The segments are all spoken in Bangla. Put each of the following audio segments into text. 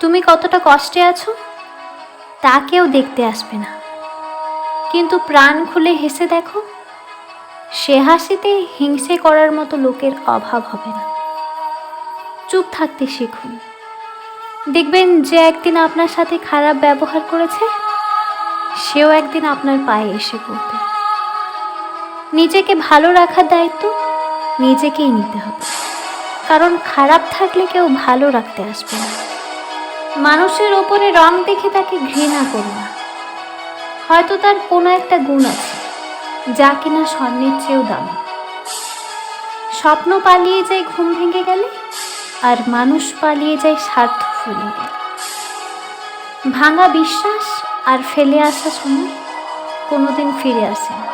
তুমি কতটা কষ্টে আছো তা কেউ দেখতে আসবে না, কিন্তু প্রাণ খুলে হেসে দেখো, সে হাসিতে হিংসে করার মতো লোকের অভাব হবে না। চুপ থাকতে শিখুন, দেখবেন যে একদিন আপনার সাথে খারাপ ব্যবহার করেছে সেও একদিন আপনার পায়ে এসে পড়বে। নিজেকে ভালো রাখার দায়িত্ব নিজেকেই নিতে হবে, কারণ খারাপ থাকলে কেউ ভালো রাখতে আসবে না। মানুষের ওপরে রং দেখে তাকে ঘৃণা করো না, হয়তো তার কোনো একটা গুণ আছে যা কিনা স্বর্ণের চেয়েও দামি। স্বপ্ন পালিয়ে যায় ঘুম ভেঙে গেলে, আর মানুষ পালিয়ে যায় স্বার্থ ফুরিয়ে গেলে। ভাঙা বিশ্বাস আর ফেলে আসা সময় কোনোদিন ফিরে আসে না।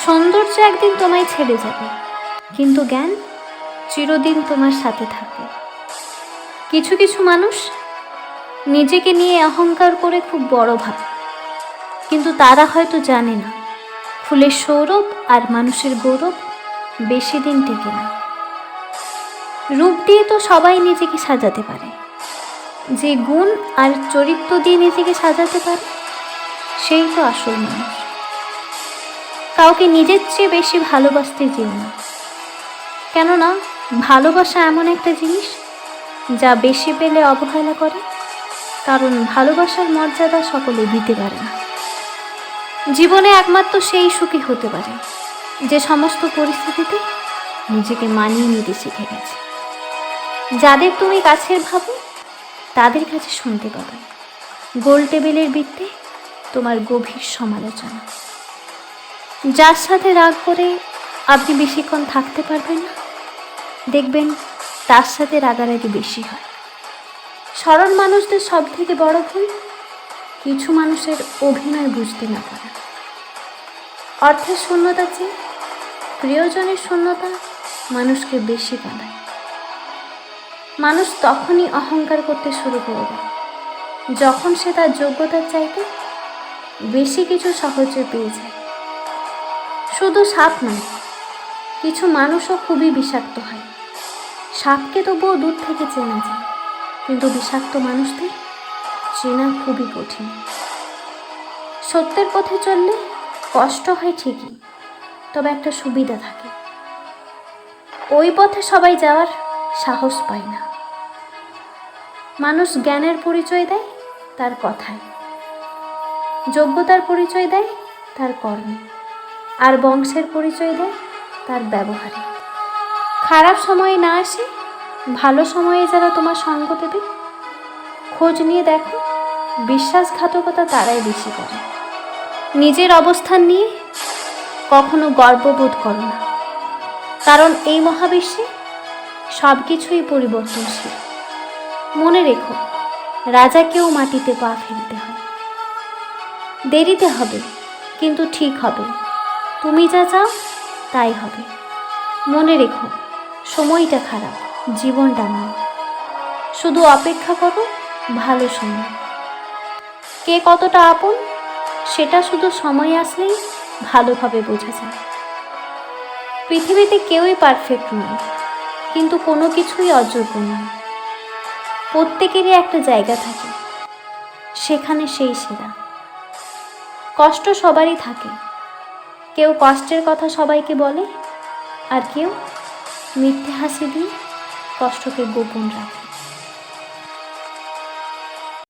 সৌন্দর্য একদিন তোমায় ছেড়ে যাবে, কিন্তু জ্ঞান চিরদিন তোমার সাথে থাকবে। কিছু কিছু মানুষ নিজেকে নিয়ে অহংকার করে খুব বড় ভাবে, কিন্তু তারা হয়তো জানে না ফুলের সৌরভ আর মানুষের গৌরব বেশি দিন টেকে না। রূপ দিয়ে তো সবাই নিজেকে সাজাতে পারে, যে গুণ আর চরিত্র দিয়ে নিজেকে সাজাতে পারে সেই তো আসল মানুষ। কাউকে নিজের চেয়ে বেশি ভালোবাসতে যেও না, কেননা ভালোবাসা এমন একটা জিনিস যা বেশি পেলে অবহেলা করে, কারণ ভালোবাসার মর্যাদা সকলে দিতে পারে না। জীবনে একমাত্র সেই সুখী হতে পারে যে সমস্ত পরিস্থিতিতে নিজেকে মানিয়ে নিতে শিখে গেছে। যাদের তুমি কাছের ভাবো তাদের কাছে শুনতে পাবে গোল টেবিলের বৃত্তে তোমার গভীর সমালোচনা। যার সাথে রাগ করে আপনি বেশিক্ষণ থাকতে পারবেন না, দেখবেন তার সাথে রাগারাগি বেশি হয়। সরল মানুষদের সব থেকে বড় ভুল কিছু মানুষের অভিনয় বুঝতে না পারা। অর্থের শূন্যতা চেয়ে প্রিয়জনের শূন্যতা মানুষকে বেশি কাঁদায়। মানুষ তখনই অহংকার করতে শুরু করবে যখন সে তার যোগ্যতার চাইতে বেশি কিছু সহজে পেয়ে যায়। শুধু সাপ নয়, কিছু মানুষও খুবই বিষাক্ত হয়। সাপকে তবুও দূর থেকে চেনা যায়, কিন্তু বিষাক্ত মানুষদের চেনা খুবই কঠিন। সত্যের পথে চললে কষ্ট হয় ঠিকই, তবে একটা সুবিধা থাকে, ওই পথে সবাই যাওয়ার সাহস পায় না। মানুষ জ্ঞানের পরিচয় দেয় তার কথায়, যোগ্যতার পরিচয় দেয় তার কর্মে, আর বংশের পরিচয় দেয় তার ব্যবহারে। খারাপ সময়ে না আসে ভালো সময়ে যারা তোমার সঙ্গ দেবে, খোঁজ নিয়ে দেখো বিশ্বাসঘাতকতা তারাই বেশি করে। নিজের অবস্থান নিয়ে কখনো গর্ববোধ করো না, কারণ এই মহাবিশ্বে সব কিছুই পরিবর্তনশীল। মনে রেখো, রাজাকেও মাটিতে পা ফেলতে হয়। দেরিতে হবে, কিন্তু ঠিক হবে। তুমি যা চাও তাই হবে। মনে রেখো, সময়টা খারাপ, জীবনটা নয়। শুধু অপেক্ষা করো ভালো সময়। কে কতটা আপন সেটা শুধু সময় আসলেই ভালোভাবে বোঝা যায়। পৃথিবীতে কেউই পারফেক্ট নয়, কিন্তু কোনো কিছুই অযোগ্য নয়। প্রত্যেকেরই একটা জায়গা থাকে, সেখানে সেই সেরা। কষ্ট সবারই থাকে, কেউ কষ্টের কথা সবাইকে বলে, আর কেউ মিথ্যে হাসি দিয়ে কষ্টকে গোপন রাখে।